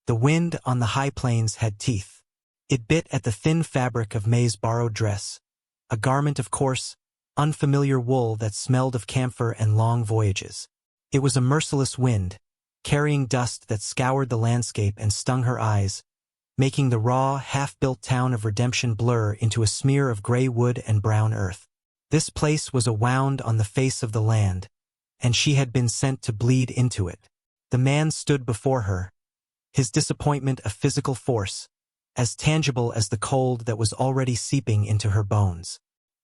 The wind on the high plains had teeth. It bit at the thin fabric of May's borrowed dress, a garment of coarse, unfamiliar wool that smelled of camphor and long voyages. It was a merciless wind, carrying dust that scoured the landscape and stung her eyes, making the raw, half-built town of Redemption blur into a smear of gray wood and brown earth. This place was a wound on the face of the land, and she had been sent to bleed into it. The man stood before her, his disappointment a physical force, as tangible as the cold that was already seeping into her bones.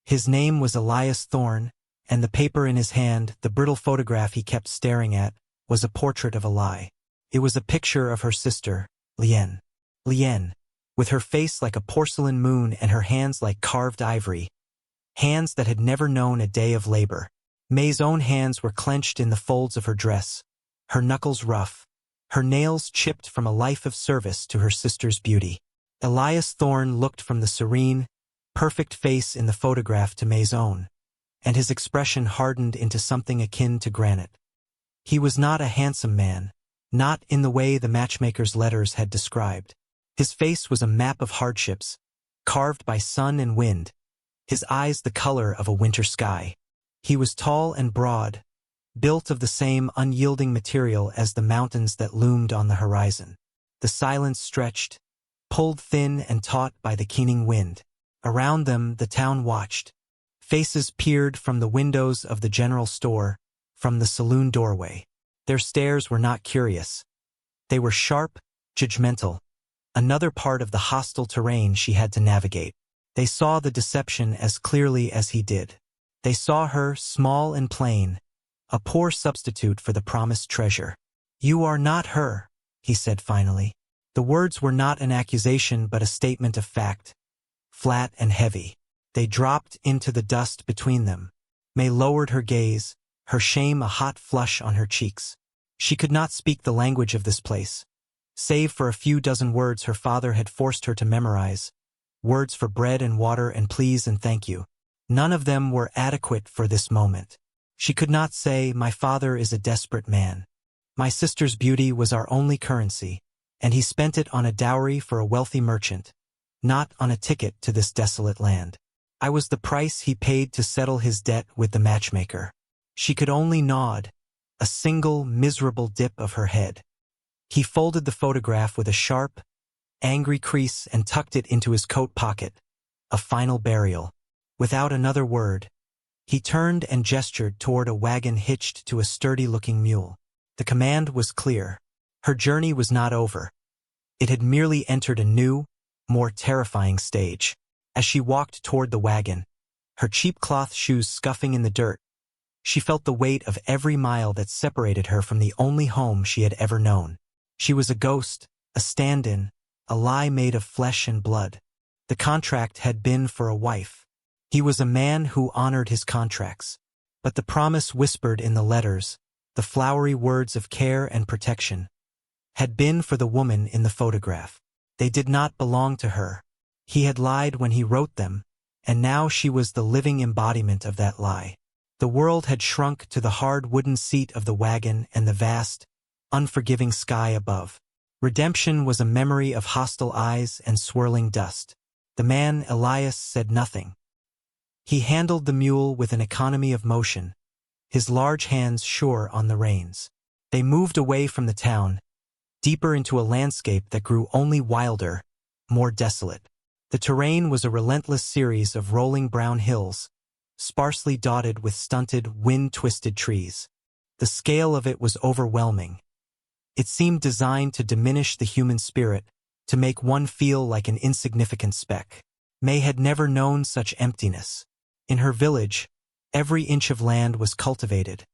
His name was Elias Thorne, and the paper in his hand, the brittle photograph he kept staring at, was a portrait of a lie. It was a picture of her sister, Lien. Lien, with her face like a porcelain moon and her hands like carved ivory, hands that had never known a day of labor. May's own hands were clenched in the folds of her dress, her knuckles rough, her nails chipped from a life of service to her sister's beauty. Elias Thorne looked from the serene, perfect face in the photograph to May's own, and his expression hardened into something akin to granite. He was not a handsome man, not in the way the matchmaker's letters had described. His face was a map of hardships, carved by sun and wind, his eyes the color of a winter sky. He was tall and broad, built of the same unyielding material as the mountains that loomed on the horizon. The silence stretched, pulled thin and taut by the keening wind. Around them the town watched. Faces peered from the windows of the general store, from the saloon doorway. Their stares were not curious. They were sharp, judgmental, another part of the hostile terrain she had to navigate. They saw the deception as clearly as he did. They saw her, small and plain, a poor substitute for the promised treasure. "You are not her," he said finally. The words were not an accusation but a statement of fact, flat and heavy. They dropped into the dust between them. May lowered her gaze, her shame a hot flush on her cheeks. She could not speak the language of this place, save for a few dozen words her father had forced her to memorize, words for bread and water and please and thank you. None of them were adequate for this moment. She could not say, "My father is a desperate man. My sister's beauty was our only currency, and he spent it on a dowry for a wealthy merchant, not on a ticket to this desolate land. I was the price he paid to settle his debt with the matchmaker." She could only nod, a single miserable dip of her head. He folded the photograph with a sharp, angry crease and tucked it into his coat pocket, a final burial. Without another word, he turned and gestured toward a wagon hitched to a sturdy-looking mule. The command was clear. Her journey was not over. It had merely entered a new, more terrifying stage. As she walked toward the wagon, her cheap cloth shoes scuffing in the dirt, she felt the weight of every mile that separated her from the only home she had ever known. She was a ghost, a stand-in, a lie made of flesh and blood. The contract had been for a wife. He was a man who honored his contracts. But the promise whispered in the letters, the flowery words of care and protection, had been for the woman in the photograph. They did not belong to her. He had lied when he wrote them, and now she was the living embodiment of that lie. The world had shrunk to the hard wooden seat of the wagon and the vast, unforgiving sky above. Redemption was a memory of hostile eyes and swirling dust. The man, Elias, said nothing. He handled the mule with an economy of motion, his large hands sure on the reins. They moved away from the town, deeper into a landscape that grew only wilder, more desolate. The terrain was a relentless series of rolling brown hills, sparsely dotted with stunted, wind-twisted trees. The scale of it was overwhelming. It seemed designed to diminish the human spirit, to make one feel like an insignificant speck. May had never known such emptiness. In her village, every inch of land was cultivated,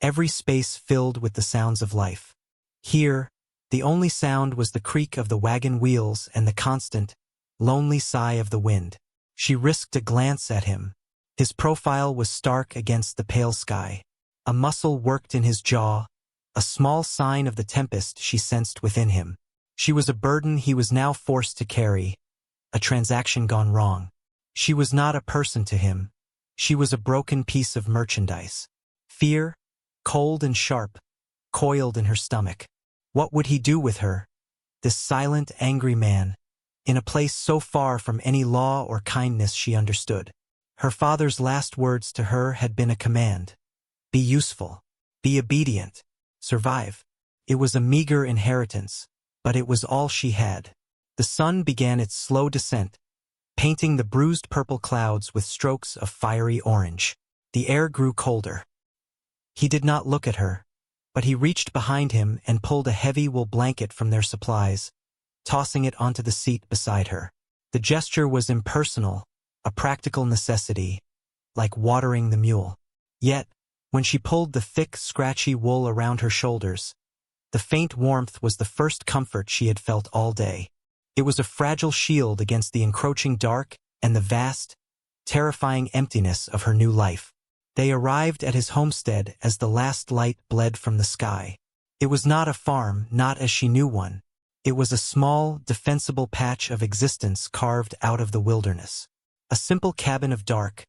every space filled with the sounds of life. Here, the only sound was the creak of the wagon wheels and the constant, lonely sigh of the wind. She risked a glance at him. His profile was stark against the pale sky. A muscle worked in his jaw, a small sign of the tempest she sensed within him. She was a burden he was now forced to carry, a transaction gone wrong. She was not a person to him. She was a broken piece of merchandise. Fear, cold and sharp, coiled in her stomach. What would he do with her? this silent, angry man, in a place so far from any law or kindness she understood. Her father's last words to her had been a command. Be useful. Be obedient. Survive. It was a meager inheritance, but it was all she had. The sun began its slow descent, painting the bruised purple clouds with strokes of fiery orange. The air grew colder. He did not look at her, but he reached behind him and pulled a heavy wool blanket from their supplies, tossing it onto the seat beside her. The gesture was impersonal, a practical necessity, like watering the mule. Yet, when she pulled the thick, scratchy wool around her shoulders, the faint warmth was the first comfort she had felt all day. It was a fragile shield against the encroaching dark and the vast, terrifying emptiness of her new life. They arrived at his homestead as the last light bled from the sky. It was not a farm, not as she knew one. It was a small, defensible patch of existence carved out of the wilderness. A simple cabin of dark,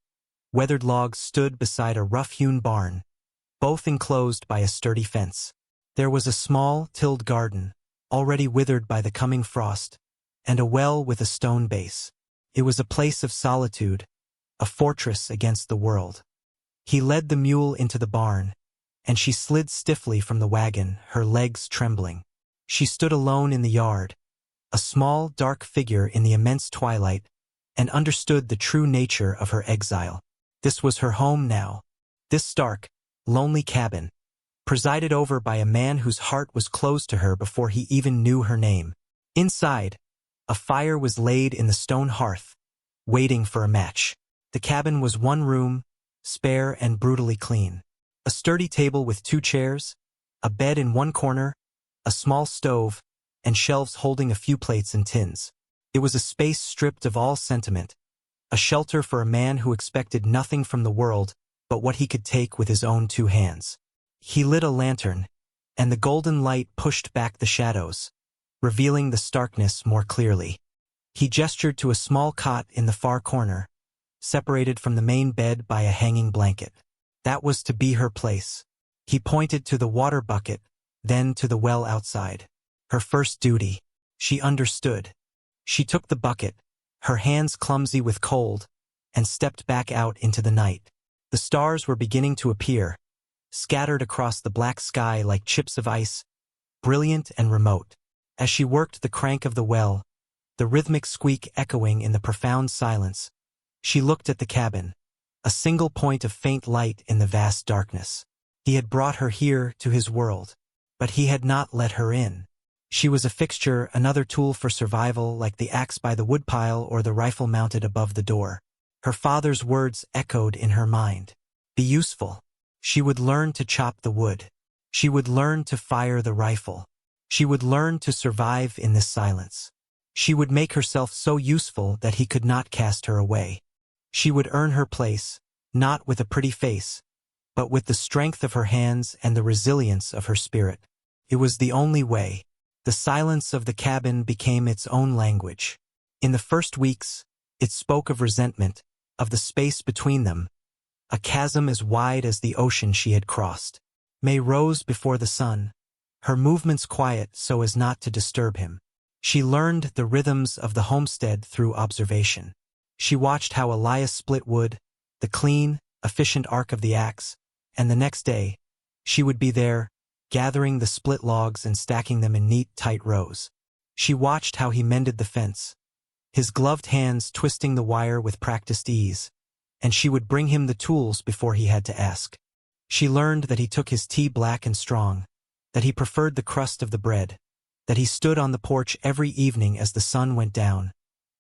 weathered logs stood beside a rough-hewn barn, both enclosed by a sturdy fence. There was a small, tilled garden, already withered by the coming frost, and a well with a stone base. It was a place of solitude, a fortress against the world. He led the mule into the barn, and she slid stiffly from the wagon, her legs trembling. She stood alone in the yard, a small, dark figure in the immense twilight, and understood the true nature of her exile. This was her home now. This stark, lonely cabin, presided over by a man whose heart was closed to her before he even knew her name. Inside, a fire was laid in the stone hearth, waiting for a match. The cabin was one room, spare and brutally clean. A sturdy table with 2 chairs, a bed in one corner, a small stove, and shelves holding a few plates and tins. It was a space stripped of all sentiment, a shelter for a man who expected nothing from the world but what he could take with his own 2 hands. He lit a lantern, and the golden light pushed back the shadows, revealing the starkness more clearly. He gestured to a small cot in the far corner, separated from the main bed by a hanging blanket. That was to be her place. He pointed to the water bucket, then to the well outside. Her first duty. She understood. She took the bucket, her hands clumsy with cold, and stepped back out into the night. The stars were beginning to appear, scattered across the black sky like chips of ice, brilliant and remote. As she worked the crank of the well, the rhythmic squeak echoing in the profound silence, she looked at the cabin, a single point of faint light in the vast darkness. He had brought her here to his world, but he had not let her in. She was a fixture, another tool for survival, like the axe by the woodpile or the rifle mounted above the door. Her father's words echoed in her mind. Be useful. She would learn to chop the wood. She would learn to fire the rifle. She would learn to survive in this silence. She would make herself so useful that he could not cast her away. She would earn her place, not with a pretty face, but with the strength of her hands and the resilience of her spirit. It was the only way. The silence of the cabin became its own language. In the first weeks, it spoke of resentment, of the space between them, a chasm as wide as the ocean she had crossed. May rose before the sun, her movements quiet so as not to disturb him. She learned the rhythms of the homestead through observation. She watched how Elias split wood, the clean, efficient arc of the axe, and the next day, she would be there, gathering the split logs and stacking them in neat, tight rows. She watched how he mended the fence, his gloved hands twisting the wire with practiced ease, and she would bring him the tools before he had to ask. She learned that he took his tea black and strong, that he preferred the crust of the bread, that he stood on the porch every evening as the sun went down,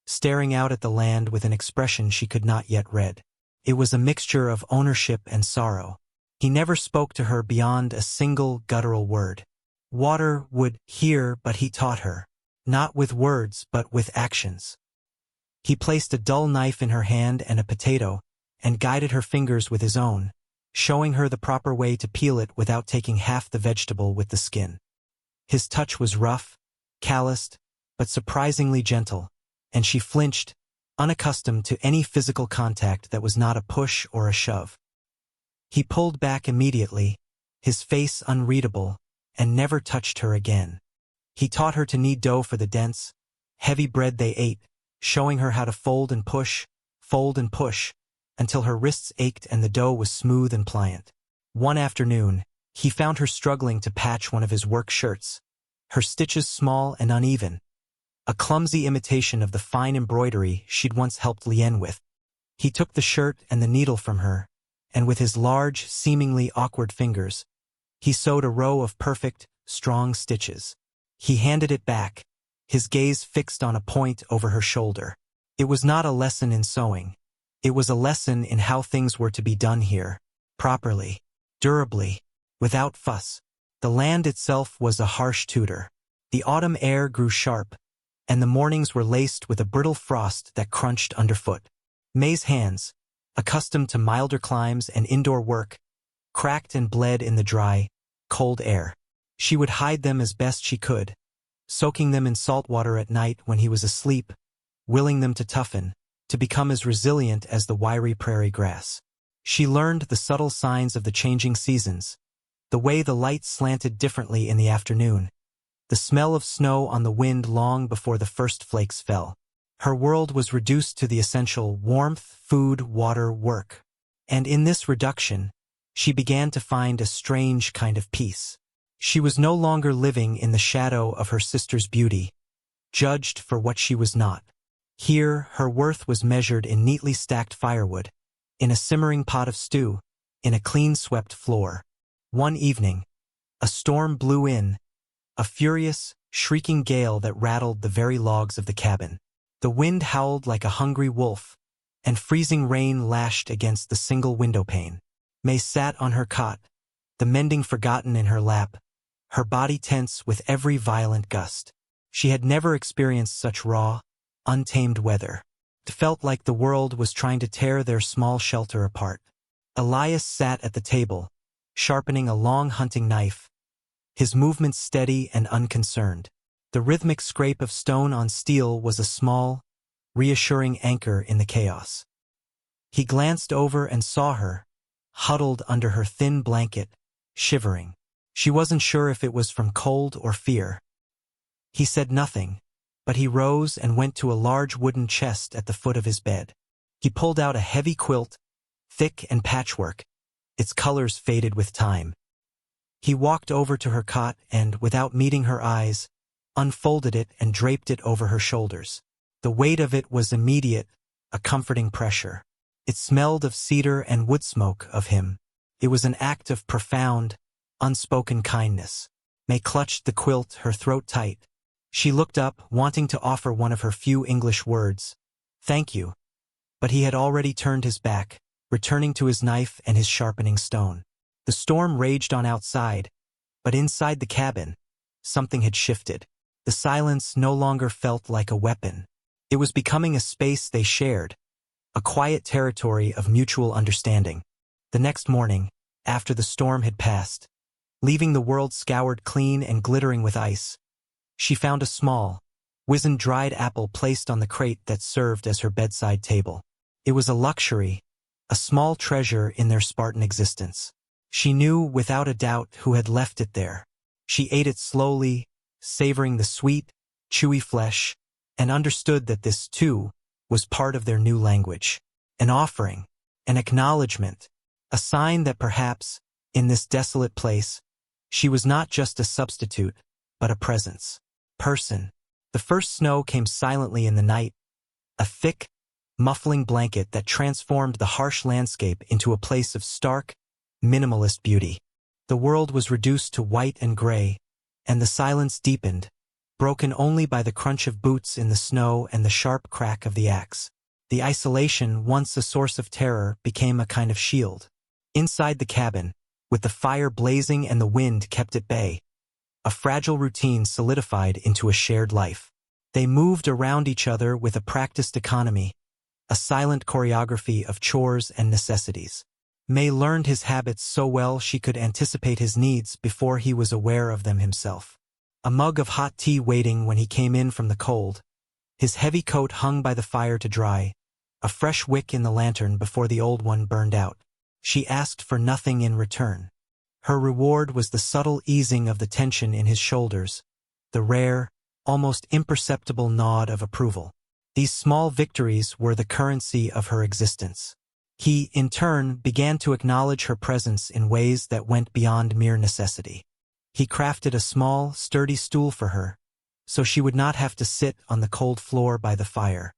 staring out at the land with an expression she could not yet read. It was a mixture of ownership and sorrow. He never spoke to her beyond a single guttural word. Water would hear, but he taught her, not with words but with actions. He placed a dull knife in her hand and a potato, and guided her fingers with his own, showing her the proper way to peel it without taking half the vegetable with the skin. His touch was rough, calloused, but surprisingly gentle, and she flinched, unaccustomed to any physical contact that was not a push or a shove. He pulled back immediately, his face unreadable, and never touched her again. He taught her to knead dough for the dense, heavy bread they ate, showing her how to fold and push, until her wrists ached and the dough was smooth and pliant. One afternoon, he found her struggling to patch one of his work shirts, her stitches small and uneven, a clumsy imitation of the fine embroidery she'd once helped Lien with. He took the shirt and the needle from her, and with his large, seemingly awkward fingers, he sewed a row of perfect, strong stitches. He handed it back, his gaze fixed on a point over her shoulder. It was not a lesson in sewing. It was a lesson in how things were to be done here, properly, durably, without fuss. The land itself was a harsh tutor. The autumn air grew sharp, and the mornings were laced with a brittle frost that crunched underfoot. May's hands, accustomed to milder climes and indoor work, cracked and bled in the dry, cold air. She would hide them as best she could, soaking them in salt water at night when he was asleep, willing them to toughen, to become as resilient as the wiry prairie grass. She learned the subtle signs of the changing seasons, the way the light slanted differently in the afternoon, the smell of snow on the wind long before the first flakes fell. Her world was reduced to the essential warmth, food, water, work. And in this reduction, she began to find a strange kind of peace. She was no longer living in the shadow of her sister's beauty, judged for what she was not. Here, her worth was measured in neatly stacked firewood, in a simmering pot of stew, in a clean-swept floor. One evening, a storm blew in, a furious, shrieking gale that rattled the very logs of the cabin. The wind howled like a hungry wolf, and freezing rain lashed against the single window pane. May sat on her cot, the mending forgotten in her lap, her body tense with every violent gust. She had never experienced such raw, untamed weather. It felt like the world was trying to tear their small shelter apart. Elias sat at the table, sharpening a long hunting knife, his movements steady and unconcerned. The rhythmic scrape of stone on steel was a small, reassuring anchor in the chaos. He glanced over and saw her, huddled under her thin blanket, shivering. She wasn't sure if it was from cold or fear. He said nothing, but he rose and went to a large wooden chest at the foot of his bed. He pulled out a heavy quilt, thick and patchwork, its colors faded with time. He walked over to her cot and, without meeting her eyes, unfolded it and draped it over her shoulders. The weight of it was immediate, a comforting pressure. It smelled of cedar and wood smoke of him. It was an act of profound, unspoken kindness. May clutched the quilt, her throat tight. She looked up, wanting to offer one of her few English words. "Thank you." But he had already turned his back, returning to his knife and his sharpening stone. The storm raged on outside, but inside the cabin, something had shifted. The silence no longer felt like a weapon. It was becoming a space they shared, a quiet territory of mutual understanding. The next morning, after the storm had passed, leaving the world scoured clean and glittering with ice, she found a small, wizened dried apple placed on the crate that served as her bedside table. It was a luxury, a small treasure in their Spartan existence. She knew without a doubt who had left it there. She ate it slowly, savoring the sweet, chewy flesh, and understood that this, too, was part of their new language. An offering, an acknowledgement, a sign that perhaps, in this desolate place, she was not just a substitute, but a presence. Person. The first snow came silently in the night, a thick, muffling blanket that transformed the harsh landscape into a place of stark, minimalist beauty. The world was reduced to white and gray, and the silence deepened, broken only by the crunch of boots in the snow and the sharp crack of the axe. The isolation, once a source of terror, became a kind of shield. Inside the cabin, with the fire blazing and the wind kept at bay, a fragile routine solidified into a shared life. They moved around each other with a practiced economy, a silent choreography of chores and necessities. May learned his habits so well she could anticipate his needs before he was aware of them himself. A mug of hot tea waiting when he came in from the cold, his heavy coat hung by the fire to dry, a fresh wick in the lantern before the old one burned out. She asked for nothing in return. Her reward was the subtle easing of the tension in his shoulders, the rare, almost imperceptible nod of approval. These small victories were the currency of her existence. He, in turn, began to acknowledge her presence in ways that went beyond mere necessity. He crafted a small, sturdy stool for her, so she would not have to sit on the cold floor by the fire.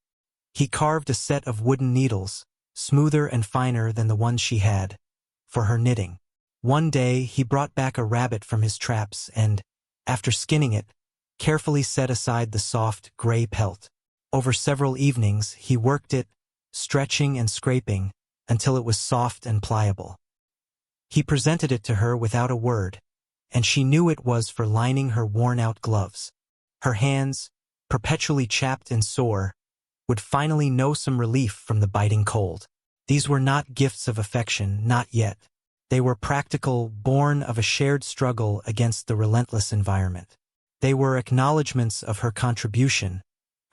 He carved a set of wooden needles, smoother and finer than the ones she had, for her knitting. One day he brought back a rabbit from his traps and, after skinning it, carefully set aside the soft, gray pelt. Over several evenings he worked it, stretching and scraping, until it was soft and pliable. He presented it to her without a word, and she knew it was for lining her worn-out gloves. Her hands, perpetually chapped and sore, would finally know some relief from the biting cold. These were not gifts of affection, not yet. They were practical, born of a shared struggle against the relentless environment. They were acknowledgments of her contribution,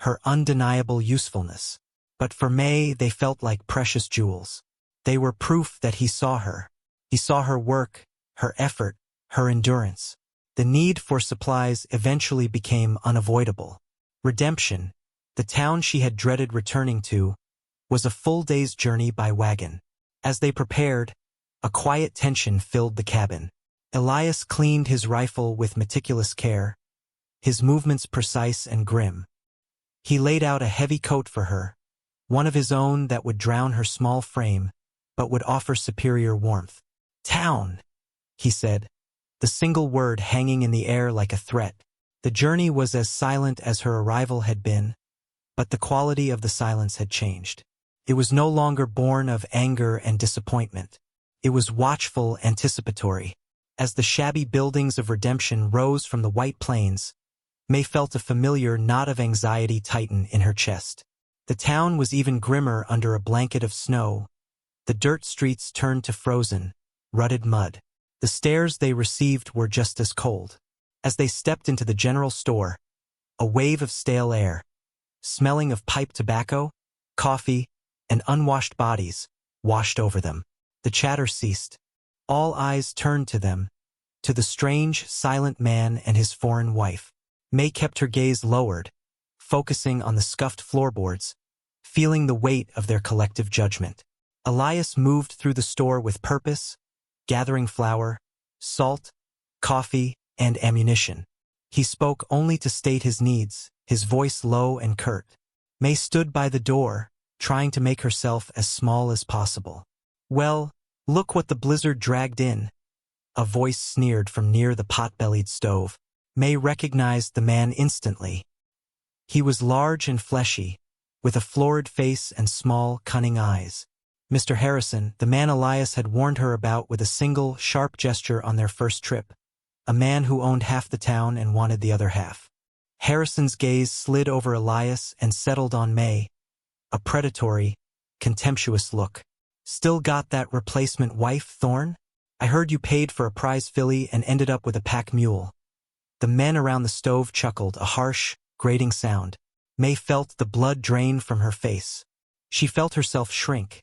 her undeniable usefulness. But for May, they felt like precious jewels. They were proof that he saw her. He saw her work, her effort, her endurance. The need for supplies eventually became unavoidable. Redemption, the town she had dreaded returning to, was a full day's journey by wagon. As they prepared, a quiet tension filled the cabin. Elias cleaned his rifle with meticulous care, his movements precise and grim. He laid out a heavy coat for her, one of his own that would drown her small frame, but would offer superior warmth. "Town," he said, the single word hanging in the air like a threat. The journey was as silent as her arrival had been, but the quality of the silence had changed. It was no longer born of anger and disappointment. It was watchful, anticipatory. As the shabby buildings of Redemption rose from the white plains, May felt a familiar knot of anxiety tighten in her chest. The town was even grimmer under a blanket of snow. The dirt streets turned to frozen, rutted mud. The stares they received were just as cold. As they stepped into the general store, a wave of stale air, smelling of pipe tobacco, coffee, and unwashed bodies, washed over them. The chatter ceased. All eyes turned to them, to the strange, silent man and his foreign wife. May kept her gaze lowered, focusing on the scuffed floorboards, feeling the weight of their collective judgment. Elias moved through the store with purpose, gathering flour, salt, coffee, and ammunition. He spoke only to state his needs, his voice low and curt. May stood by the door, trying to make herself as small as possible. "Well, look what the blizzard dragged in," a voice sneered from near the pot-bellied stove. May recognized the man instantly. He was large and fleshy, with a florid face and small, cunning eyes. Mr. Harrison, the man Elias had warned her about with a single, sharp gesture on their first trip, a man who owned half the town and wanted the other half. Harrison's gaze slid over Elias and settled on May, a predatory, contemptuous look. "Still got that replacement wife, Thorne? I heard you paid for a prize filly and ended up with a pack mule." The men around the stove chuckled, a harsh, grating sound. May felt the blood drain from her face. She felt herself shrink,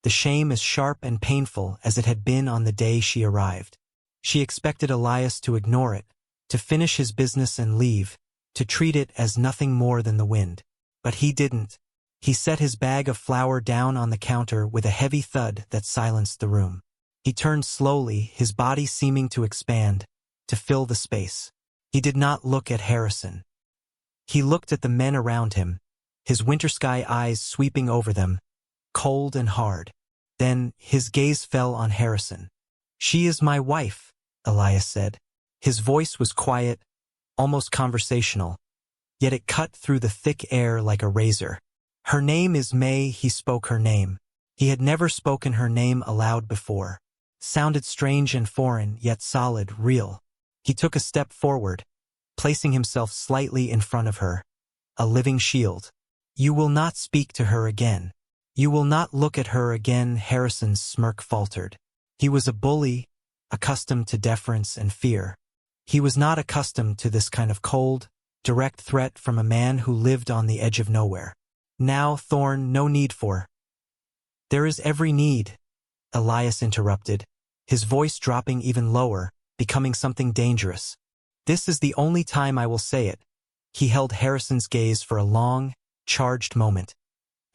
the shame as sharp and painful as it had been on the day she arrived. She expected Elias to ignore it, to finish his business and leave, to treat it as nothing more than the wind. But he didn't. He set his bag of flour down on the counter with a heavy thud that silenced the room. He turned slowly, his body seeming to expand, to fill the space. He did not look at Harrison. He looked at the men around him, his winter sky eyes sweeping over them, cold and hard. Then his gaze fell on Harrison. "She is my wife," Elias said. His voice was quiet, almost conversational, yet it cut through the thick air like a razor. "Her name is May." He spoke her name. He had never spoken her name aloud before. Sounded strange and foreign, yet solid, real. He took a step forward, placing himself slightly in front of her, a living shield. "You will not speak to her again. You will not look at her again." Harrison's smirk faltered. He was a bully, accustomed to deference and fear. He was not accustomed to this kind of cold, direct threat from a man who lived on the edge of nowhere. "Now, Thorne, no need for—" "There is every need," Elias interrupted, his voice dropping even lower, becoming something dangerous. This is the only time I will say it. He held Harrison's gaze for a long, charged moment,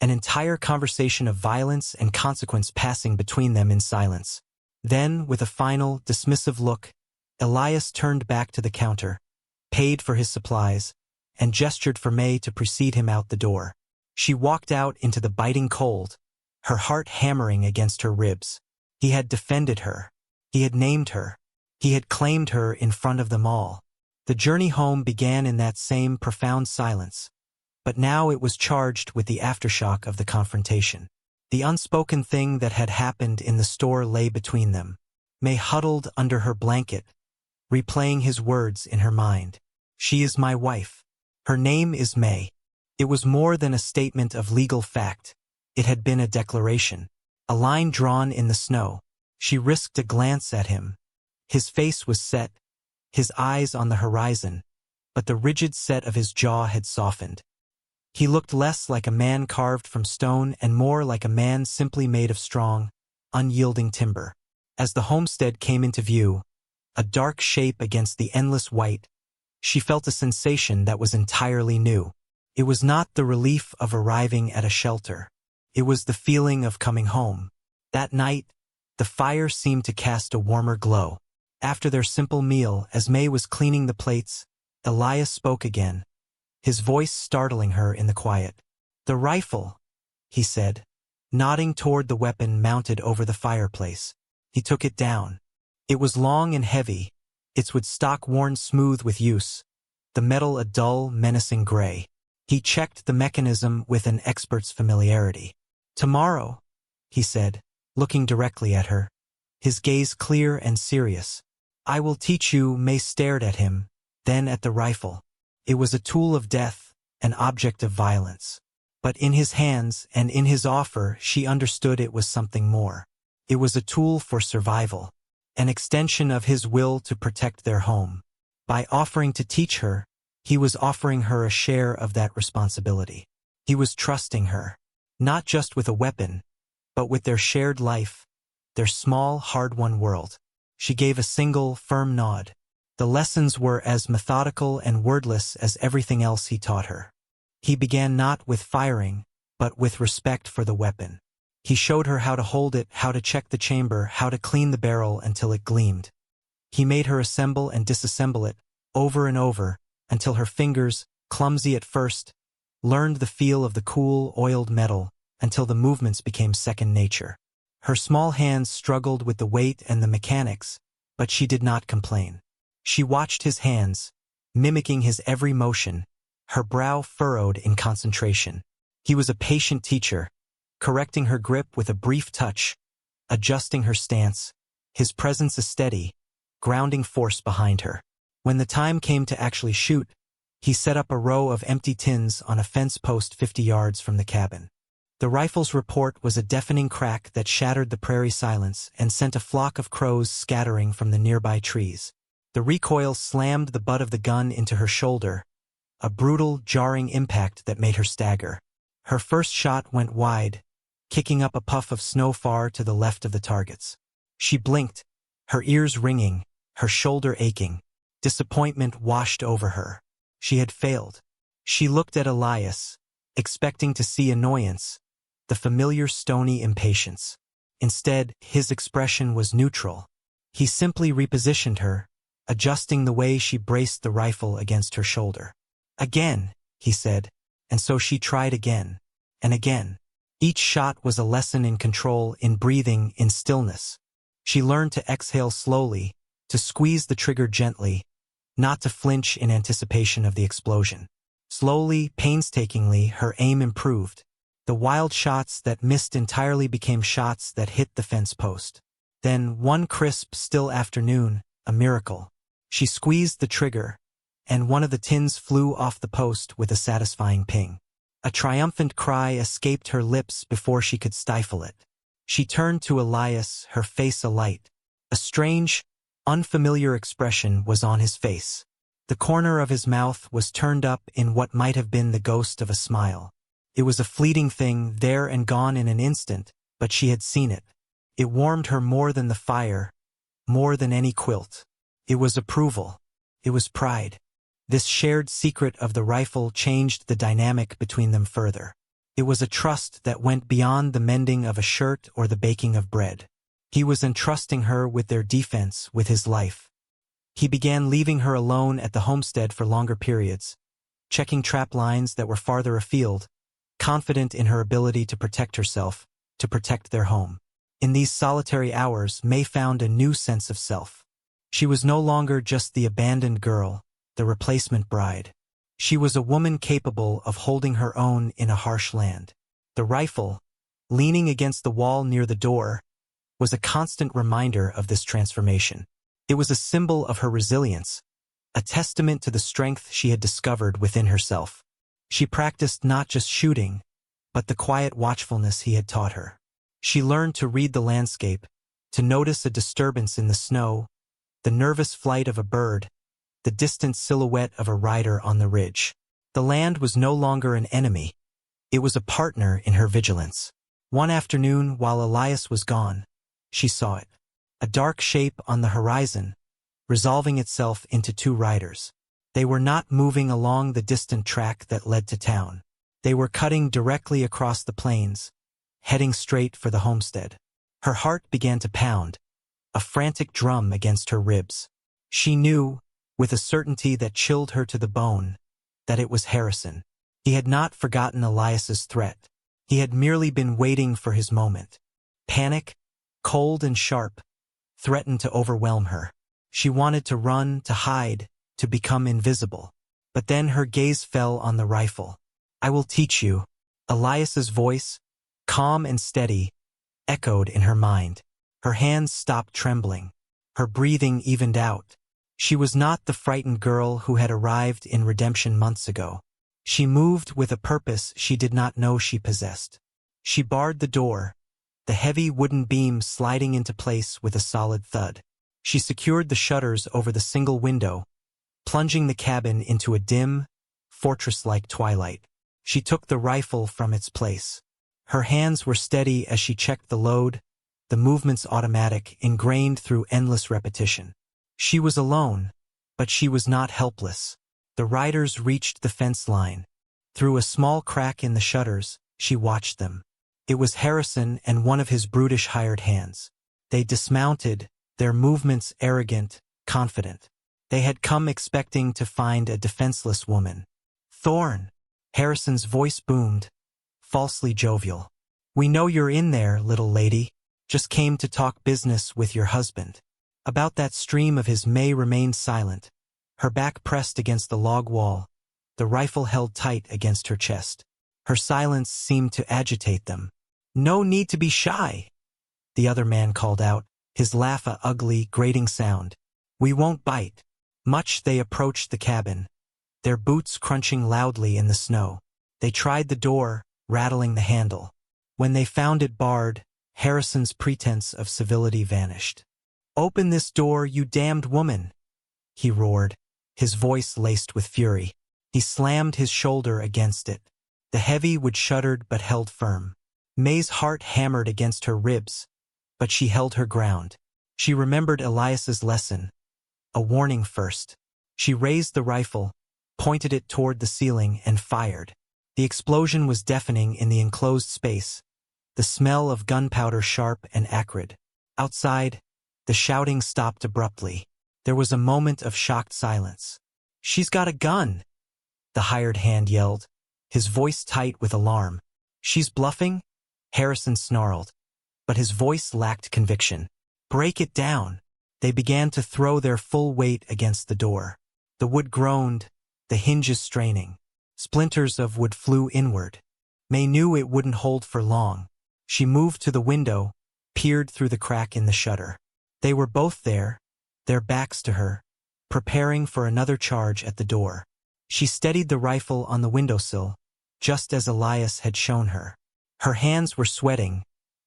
an entire conversation of violence and consequence passing between them in silence. Then, with a final, dismissive look, Elias turned back to the counter, paid for his supplies, and gestured for May to precede him out the door. She walked out into the biting cold, her heart hammering against her ribs. He had defended her. He had named her. He had claimed her in front of them all. The journey home began in that same profound silence, but now it was charged with the aftershock of the confrontation. The unspoken thing that had happened in the store lay between them. May huddled under her blanket, replaying his words in her mind. She is my wife. Her name is May. It was more than a statement of legal fact. It had been a declaration, a line drawn in the snow. She risked a glance at him. His face was set, his eyes on the horizon, but the rigid set of his jaw had softened. He looked less like a man carved from stone and more like a man simply made of strong, unyielding timber. As the homestead came into view, a dark shape against the endless white, she felt a sensation that was entirely new. It was not the relief of arriving at a shelter. It was the feeling of coming home. That night, the fire seemed to cast a warmer glow. After their simple meal, as May was cleaning the plates, Elias spoke again, his voice startling her in the quiet. "The rifle," he said, nodding toward the weapon mounted over the fireplace. He took it down. It was long and heavy, its wood stock worn smooth with use, the metal a dull, menacing gray. He checked the mechanism with an expert's familiarity. "Tomorrow," he said, looking directly at her, his gaze clear and serious. "I will teach you." May stared at him, then at the rifle. It was a tool of death, an object of violence. But in his hands and in his offer she understood it was something more. It was a tool for survival, an extension of his will to protect their home. By offering to teach her, he was offering her a share of that responsibility. He was trusting her, not just with a weapon, but with their shared life, their small, hard-won world. She gave a single, firm nod. The lessons were as methodical and wordless as everything else he taught her. He began not with firing, but with respect for the weapon. He showed her how to hold it, how to check the chamber, how to clean the barrel until it gleamed. He made her assemble and disassemble it, over and over, until her fingers, clumsy at first, learned the feel of the cool, oiled metal, until the movements became second nature. Her small hands struggled with the weight and the mechanics, but she did not complain. She watched his hands, mimicking his every motion, her brow furrowed in concentration. He was a patient teacher, correcting her grip with a brief touch, adjusting her stance, his presence a steady, grounding force behind her. When the time came to actually shoot, he set up a row of empty tins on a fence post 50 yards from the cabin. The rifle's report was a deafening crack that shattered the prairie silence and sent a flock of crows scattering from the nearby trees. The recoil slammed the butt of the gun into her shoulder, a brutal, jarring impact that made her stagger. Her first shot went wide, kicking up a puff of snow far to the left of the targets. She blinked, her ears ringing, her shoulder aching. Disappointment washed over her. She had failed. She looked at Elias, expecting to see annoyance, the familiar stony impatience. Instead, his expression was neutral. He simply repositioned her, adjusting the way she braced the rifle against her shoulder. "Again," he said, and so she tried again, and again. Each shot was a lesson in control, in breathing, in stillness. She learned to exhale slowly, to squeeze the trigger gently, not to flinch in anticipation of the explosion. Slowly, painstakingly, her aim improved. The wild shots that missed entirely became shots that hit the fence post. Then, one crisp, still afternoon, a miracle. She squeezed the trigger, and one of the tins flew off the post with a satisfying ping. A triumphant cry escaped her lips before she could stifle it. She turned to Elias, her face alight. A strange, unfamiliar expression was on his face. The corner of his mouth was turned up in what might have been the ghost of a smile. It was a fleeting thing, there and gone in an instant, but she had seen it. It warmed her more than the fire, more than any quilt. It was approval. It was pride. This shared secret of the rifle changed the dynamic between them further. It was a trust that went beyond the mending of a shirt or the baking of bread. He was entrusting her with their defense, with his life. He began leaving her alone at the homestead for longer periods, checking trap lines that were farther afield, confident in her ability to protect herself, to protect their home. In these solitary hours, May found a new sense of self. She was no longer just the abandoned girl, the replacement bride. She was a woman capable of holding her own in a harsh land. The rifle, leaning against the wall near the door, was a constant reminder of this transformation. It was a symbol of her resilience, a testament to the strength she had discovered within herself. She practiced not just shooting, but the quiet watchfulness he had taught her. She learned to read the landscape, to notice a disturbance in the snow, the nervous flight of a bird, the distant silhouette of a rider on the ridge. The land was no longer an enemy. It was a partner in her vigilance. One afternoon, while Elias was gone, she saw it. A dark shape on the horizon, resolving itself into two riders. They were not moving along the distant track that led to town. They were cutting directly across the plains, heading straight for the homestead. Her heart began to pound, a frantic drum against her ribs. She knew, with a certainty that chilled her to the bone, that it was Harrison. He had not forgotten Elias's threat. He had merely been waiting for his moment. Panic, cold and sharp, threatened to overwhelm her. She wanted to run, to hide, to become invisible. But then her gaze fell on the rifle. "I will teach you." Elias's voice, calm and steady, echoed in her mind. Her hands stopped trembling. Her breathing evened out. She was not the frightened girl who had arrived in Redemption months ago. She moved with a purpose she did not know she possessed. She barred the door, the heavy wooden beam sliding into place with a solid thud. She secured the shutters over the single window, plunging the cabin into a dim, fortress-like twilight. She took the rifle from its place. Her hands were steady as she checked the load, the movements automatic, ingrained through endless repetition. She was alone, but she was not helpless. The riders reached the fence line. Through a small crack in the shutters, she watched them. It was Harrison and one of his brutish hired hands. They dismounted, their movements arrogant, confident. They had come expecting to find a defenseless woman. "Thorn!" Harrison's voice boomed, falsely jovial. "We know you're in there, little lady. Just came to talk business with your husband." About that stream of his May remained silent, her back pressed against the log wall, the rifle held tight against her chest. Her silence seemed to agitate them. "No need to be shy," the other man called out, his laugh a ugly, grating sound. "We won't bite." Much they approached the cabin, their boots crunching loudly in the snow. They tried the door, rattling the handle. When they found it barred, Harrison's pretense of civility vanished. "Open this door, you damned woman!" he roared, his voice laced with fury. He slammed his shoulder against it. The heavy wood shuddered but held firm. May's heart hammered against her ribs, but she held her ground. She remembered Elias's lesson. A warning first. She raised the rifle, pointed it toward the ceiling, and fired. The explosion was deafening in the enclosed space, the smell of gunpowder sharp and acrid. Outside, the shouting stopped abruptly. There was a moment of shocked silence. "She's got a gun!" the hired hand yelled, his voice tight with alarm. "She's bluffing?" Harrison snarled, but his voice lacked conviction. "Break it down." They began to throw their full weight against the door. The wood groaned, the hinges straining. Splinters of wood flew inward. May knew it wouldn't hold for long. She moved to the window, peered through the crack in the shutter. They were both there, their backs to her, preparing for another charge at the door. She steadied the rifle on the windowsill, just as Elias had shown her. Her hands were sweating,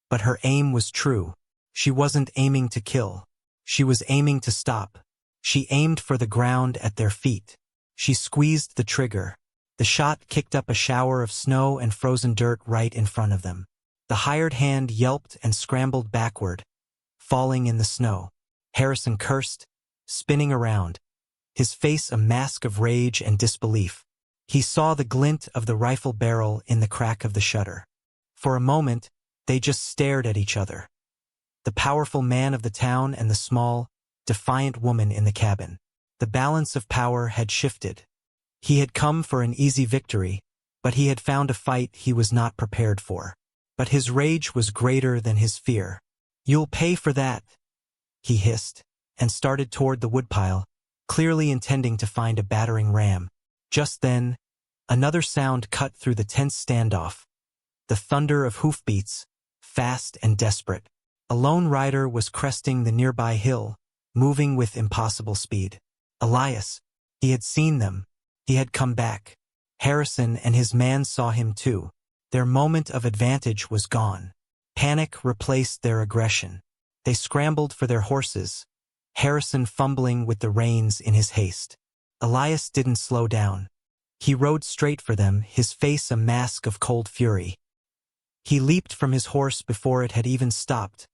but her aim was true. She wasn't aiming to kill. She was aiming to stop. She aimed for the ground at their feet. She squeezed the trigger. The shot kicked up a shower of snow and frozen dirt right in front of them. The hired hand yelped and scrambled backward, falling in the snow. Harrison cursed, spinning around, his face a mask of rage and disbelief. He saw the glint of the rifle barrel in the crack of the shutter. For a moment, they just stared at each other. The powerful man of the town and the small, defiant woman in the cabin. The balance of power had shifted. He had come for an easy victory, but he had found a fight he was not prepared for. But his rage was greater than his fear. "You'll pay for that," he hissed, and started toward the woodpile, clearly intending to find a battering ram. Just then, another sound cut through the tense standoff. The thunder of hoofbeats, fast and desperate. A lone rider was cresting the nearby hill, moving with impossible speed. Elias. He had seen them. He had come back. Harrison and his man saw him too. Their moment of advantage was gone. Panic replaced their aggression. They scrambled for their horses, Harrison fumbling with the reins in his haste. Elias didn't slow down. He rode straight for them, his face a mask of cold fury. He leaped from his horse before it had even stopped,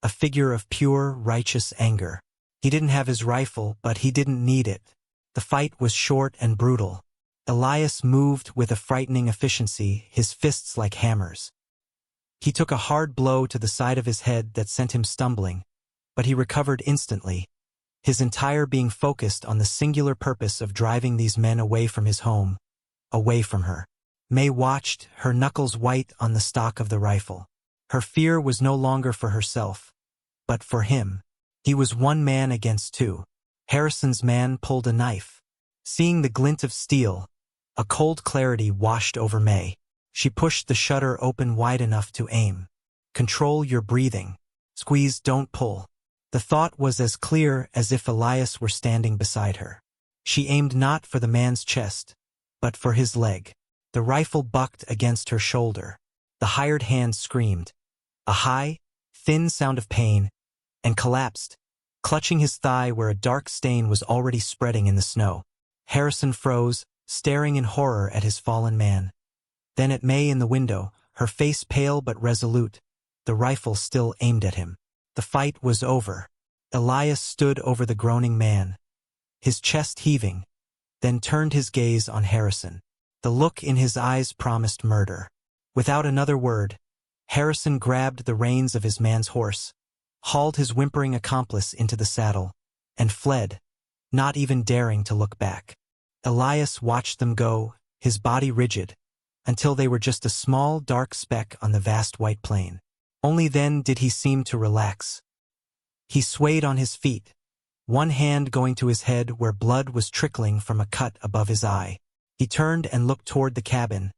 a figure of pure, righteous anger. He didn't have his rifle, but he didn't need it. The fight was short and brutal. Elias moved with a frightening efficiency, his fists like hammers. He took a hard blow to the side of his head that sent him stumbling, but he recovered instantly, his entire being focused on the singular purpose of driving these men away from his home, away from her. May watched, her knuckles white on the stock of the rifle. Her fear was no longer for herself, but for him. He was one man against two. Harrison's man pulled a knife. Seeing the glint of steel, a cold clarity washed over May. She pushed the shutter open wide enough to aim. Control your breathing. Squeeze, don't pull. The thought was as clear as if Elias were standing beside her. She aimed not for the man's chest, but for his leg. The rifle bucked against her shoulder. The hired hand screamed. A high, thin sound of pain, and collapsed, clutching his thigh where a dark stain was already spreading in the snow. Harrison froze, staring in horror at his fallen man. Then at May in the window, her face pale but resolute, the rifle still aimed at him. The fight was over. Elias stood over the groaning man, his chest heaving, then turned his gaze on Harrison. The look in his eyes promised murder. Without another word, Harrison grabbed the reins of his man's horse, hauled his whimpering accomplice into the saddle, and fled, not even daring to look back. Elias watched them go, his body rigid, until they were just a small dark speck on the vast white plain. Only then did he seem to relax. He swayed on his feet, one hand going to his head where blood was trickling from a cut above his eye. He turned and looked toward the cabin,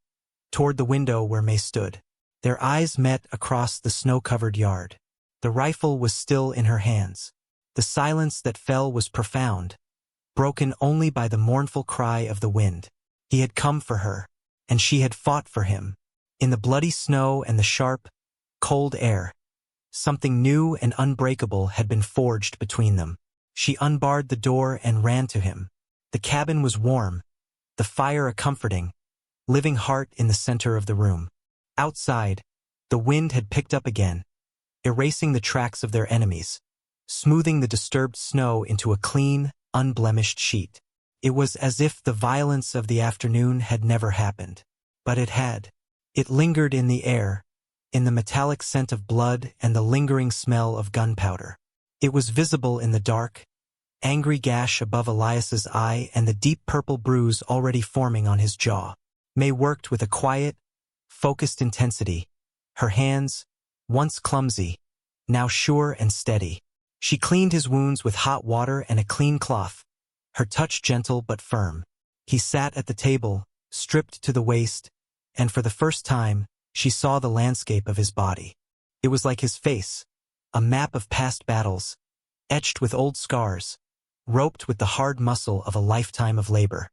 toward the window where May stood. Their eyes met across the snow-covered yard. The rifle was still in her hands. The silence that fell was profound, broken only by the mournful cry of the wind. He had come for her, and she had fought for him. In the bloody snow and the sharp, cold air, something new and unbreakable had been forged between them. She unbarred the door and ran to him. The cabin was warm, the fire a comforting, living heart in the center of the room. Outside, the wind had picked up again, erasing the tracks of their enemies, smoothing the disturbed snow into a clean, unblemished sheet. It was as if the violence of the afternoon had never happened. But it had. It lingered in the air, in the metallic scent of blood and the lingering smell of gunpowder. It was visible in the dark, angry gash above Elias's eye and the deep purple bruise already forming on his jaw. May worked with a quiet, focused intensity, her hands, once clumsy, now sure and steady. She cleaned his wounds with hot water and a clean cloth, her touch gentle but firm. He sat at the table, stripped to the waist, and for the first time, she saw the landscape of his body. It was like his face, a map of past battles, etched with old scars, roped with the hard muscle of a lifetime of labor.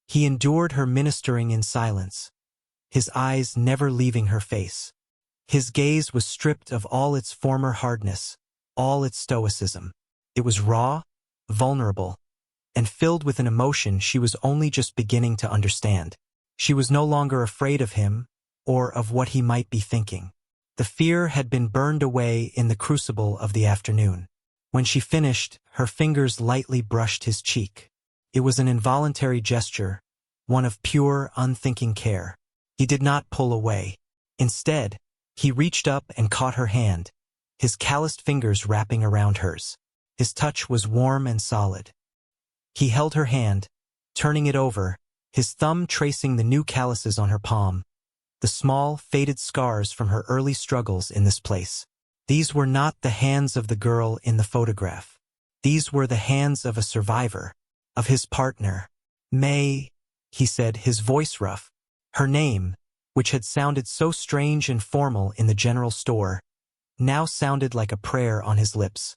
He endured her ministering in silence, his eyes never leaving her face. His gaze was stripped of all its former hardness, all its stoicism. It was raw, vulnerable, and filled with an emotion she was only just beginning to understand. She was no longer afraid of him, or of what he might be thinking. The fear had been burned away in the crucible of the afternoon. When she finished, her fingers lightly brushed his cheek. It was an involuntary gesture, one of pure, unthinking care. He did not pull away. Instead, he reached up and caught her hand, his calloused fingers wrapping around hers. His touch was warm and solid. He held her hand, turning it over, his thumb tracing the new calluses on her palm, the small, faded scars from her early struggles in this place. These were not the hands of the girl in the photograph. These were the hands of a survivor, of his partner. May, he said, his voice rough. Her name, which had sounded so strange and formal in the general store, now sounded like a prayer on his lips.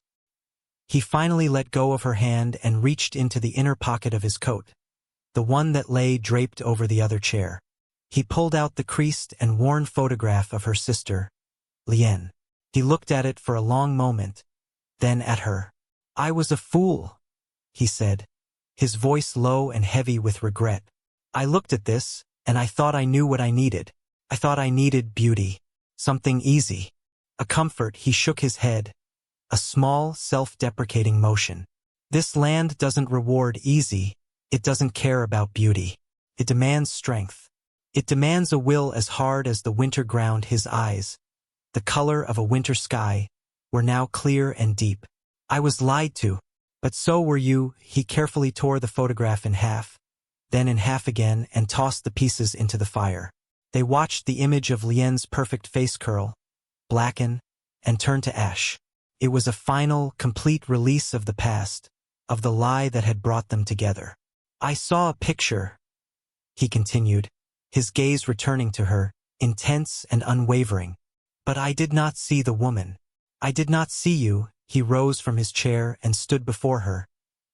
He finally let go of her hand and reached into the inner pocket of his coat, the one that lay draped over the other chair. He pulled out the creased and worn photograph of her sister, Lien. He looked at it for a long moment, then at her. "I was a fool," he said, his voice low and heavy with regret. "I looked at this, and I thought I knew what I needed. I thought I needed beauty, something easy, a comfort." He shook his head, a small, self-deprecating motion. "This land doesn't reward easy. It doesn't care about beauty. It demands strength. It demands a will as hard as the winter ground." His eyes, the color of a winter sky, were now clear and deep. "I was lied to, but so were you." He carefully tore the photograph in half, then in half again, and tossed the pieces into the fire. They watched the image of Lien's perfect face curl, blacken, and turn to ash. It was a final, complete release of the past, of the lie that had brought them together. "I saw a picture," he continued, his gaze returning to her, intense and unwavering. "But I did not see the woman. I did not see you." He rose from his chair and stood before her,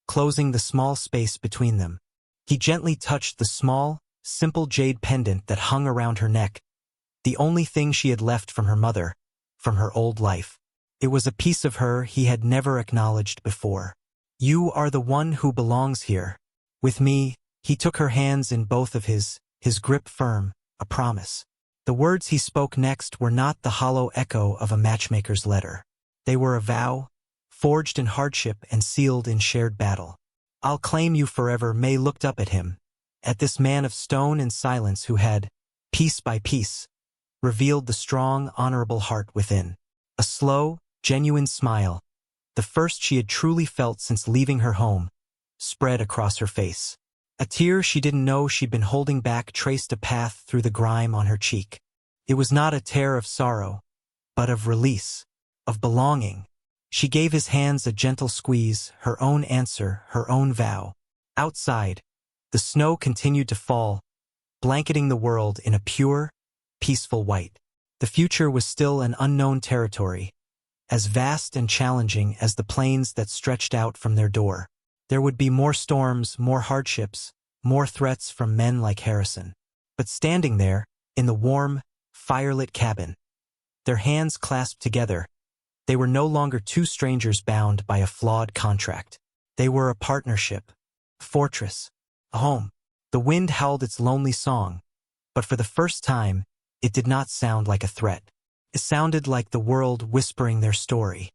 closing the small space between them. He gently touched the small, simple jade pendant that hung around her neck, the only thing she had left from her mother, from her old life. It was a piece of her he had never acknowledged before. "You are the one who belongs here. With me." He took her hands in both of his grip firm, a promise. The words he spoke next were not the hollow echo of a matchmaker's letter. They were a vow, forged in hardship and sealed in shared battle. "I'll claim you forever." May looked up at him, at this man of stone and silence who had, piece by piece, revealed the strong, honorable heart within. A slow, genuine smile, the first she had truly felt since leaving her home, spread across her face. A tear she didn't know she'd been holding back traced a path through the grime on her cheek. It was not a tear of sorrow, but of release, of belonging. She gave his hands a gentle squeeze, her own answer, her own vow. Outside, the snow continued to fall, blanketing the world in a pure, peaceful white. The future was still an unknown territory, as vast and challenging as the plains that stretched out from their door. There would be more storms, more hardships, more threats from men like Harrison. But standing there, in the warm, firelit cabin, their hands clasped together, they were no longer two strangers bound by a flawed contract. They were a partnership, a fortress, a home. The wind howled its lonely song, but for the first time, it did not sound like a threat. It sounded like the world whispering their story.